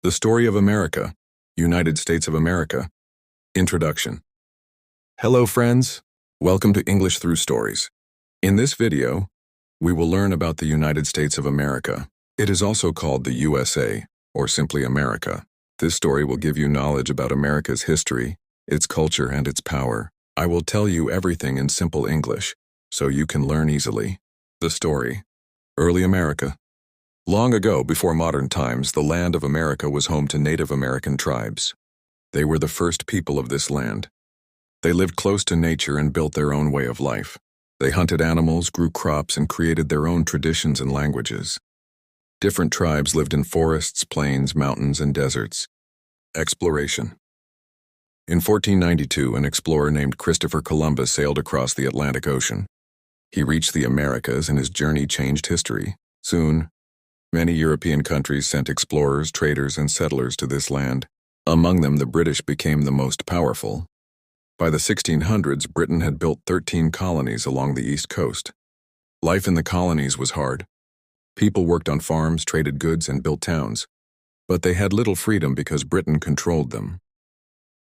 The Story of America, United States of America. Introduction. Hello friends, welcome to English Through Stories. In this video, we will learn about the United States of America. It is also called the USA, or simply America. This story will give you knowledge about America's history, its culture, and its power. I will tell you everything in simple English, so you can learn easily. The story. Early America. Long ago, before modern times, the land of America was home to Native American tribes. They were the first people of this land. They lived close to nature and built their own way of life. They hunted animals, grew crops, and created their own traditions and languages. Different tribes lived in forests, plains, mountains, and deserts. Exploration. In 1492, an explorer named Christopher Columbus sailed across the Atlantic Ocean. He reached the Americas, and his journey changed history. Soon, many European countries sent explorers, traders, and settlers to this land. Among them, the British became the most powerful. By the 1600s, Britain had built 13 colonies along the east coast. Life in the colonies was hard. People worked on farms, traded goods, and built towns. But they had little freedom because Britain controlled them.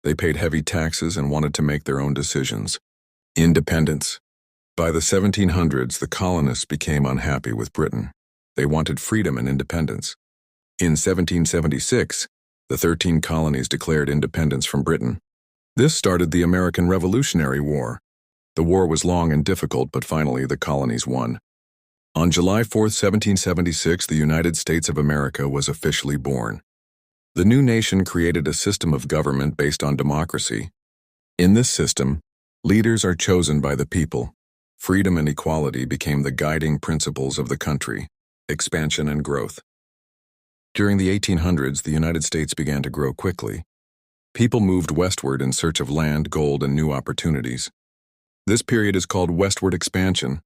They paid heavy taxes and wanted to make their own decisions. Independence. By the 1700s, the colonists became unhappy with Britain. They wanted freedom and independence. In 1776, the 13 colonies declared independence from Britain. This started the American Revolutionary War. The war was long and difficult, but finally the colonies won. On July 4, 1776, the United States of America was officially born. The new nation created a system of government based on democracy. In this system, leaders are chosen by the people. Freedom and equality became the guiding principles of the country. Expansion and growth. During the 1800s, the United States began to grow quickly. People moved westward in search of land, gold, and new opportunities. This period is called westward expansion.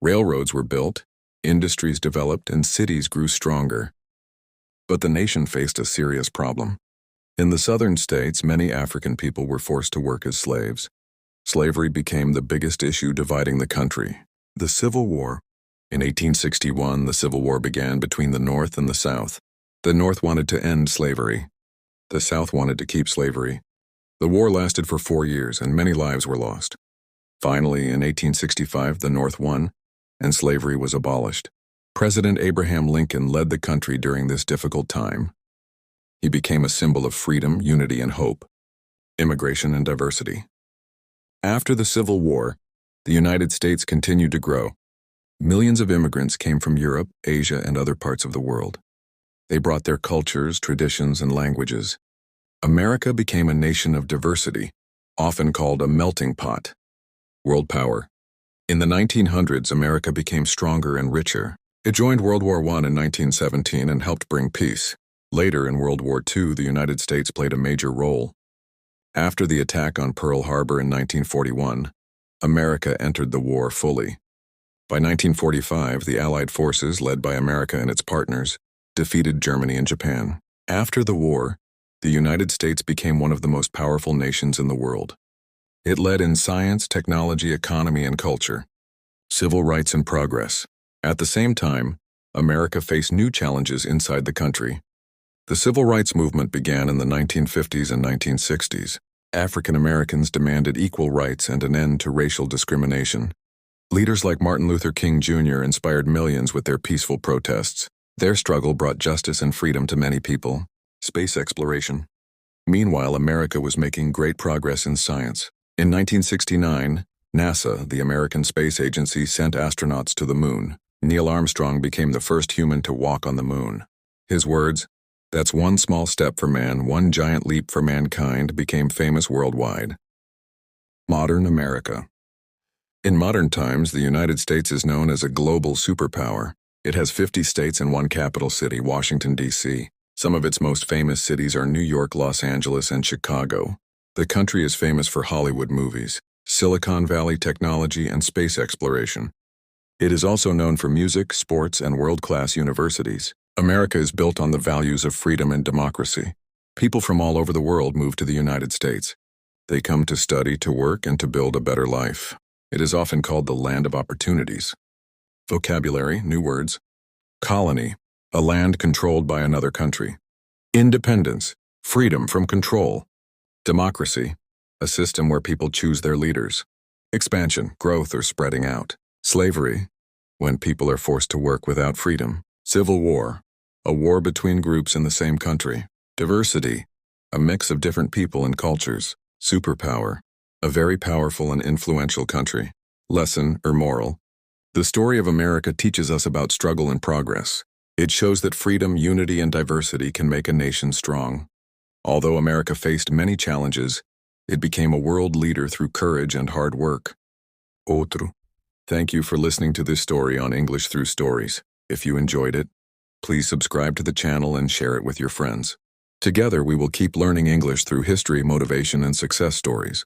Railroads were built, industries developed, and cities grew stronger. But the nation faced a serious problem. In the southern states, many African people were forced to work as slaves. Slavery became the biggest issue dividing the country. The Civil War. In 1861, the Civil War began between the North and the South. The North wanted to end slavery. The South wanted to keep slavery. The war lasted for 4 years, and many lives were lost. Finally, in 1865, the North won, and slavery was abolished. President Abraham Lincoln led the country during this difficult time. He became a symbol of freedom, unity, and hope. Immigration and diversity. After the Civil War, the United States continued to grow. Millions of immigrants came from Europe, Asia, and other parts of the world. They brought their cultures, traditions, and languages. America became a nation of diversity, often called a melting pot. World power. In the 1900s, America became stronger and richer. It joined World War I in 1917 and helped bring peace. Later, in World War II, the United States played a major role. After the attack on Pearl Harbor in 1941, America entered the war fully. By 1945, the Allied forces, led by America and its partners, defeated Germany and Japan. After the war, the United States became one of the most powerful nations in the world. It led in science, technology, economy, and culture. Civil rights and progress. At the same time, America faced new challenges inside the country. The civil rights movement began in the 1950s and 1960s. African Americans demanded equal rights and an end to racial discrimination. Leaders like Martin Luther King Jr. inspired millions with their peaceful protests. Their struggle brought justice and freedom to many people. Space exploration. Meanwhile, America was making great progress in science. In 1969, NASA, the American Space Agency, sent astronauts to the moon. Neil Armstrong became the first human to walk on the moon. His words, "That's one small step for man, one giant leap for mankind," became famous worldwide. Modern America. In modern times, the United States is known as a global superpower. It has 50 states and one capital city, Washington, D.C. Some of its most famous cities are New York, Los Angeles, and Chicago. The country is famous for Hollywood movies, Silicon Valley technology, and space exploration. It is also known for music, sports, and world-class universities. America is built on the values of freedom and democracy. People from all over the world move to the United States. They come to study, to work, and to build a better life. It is often called the land of opportunities. Vocabulary, new words. Colony, a land controlled by another country. Independence, freedom from control. Democracy, a system where people choose their leaders. Expansion, growth or spreading out. Slavery, when people are forced to work without freedom. Civil war, a war between groups in the same country. Diversity, a mix of different people and cultures. Superpower, a very powerful and influential country. Lesson or moral. The story of America teaches us about struggle and progress. It shows that freedom, unity, and diversity can make a nation strong. Although America faced many challenges, it became a world leader through courage and hard work. Outro. Thank you for listening to this story on English Through Stories. If you enjoyed it, please subscribe to the channel and share it with your friends. Together, we will keep learning English through history, motivation, and success stories.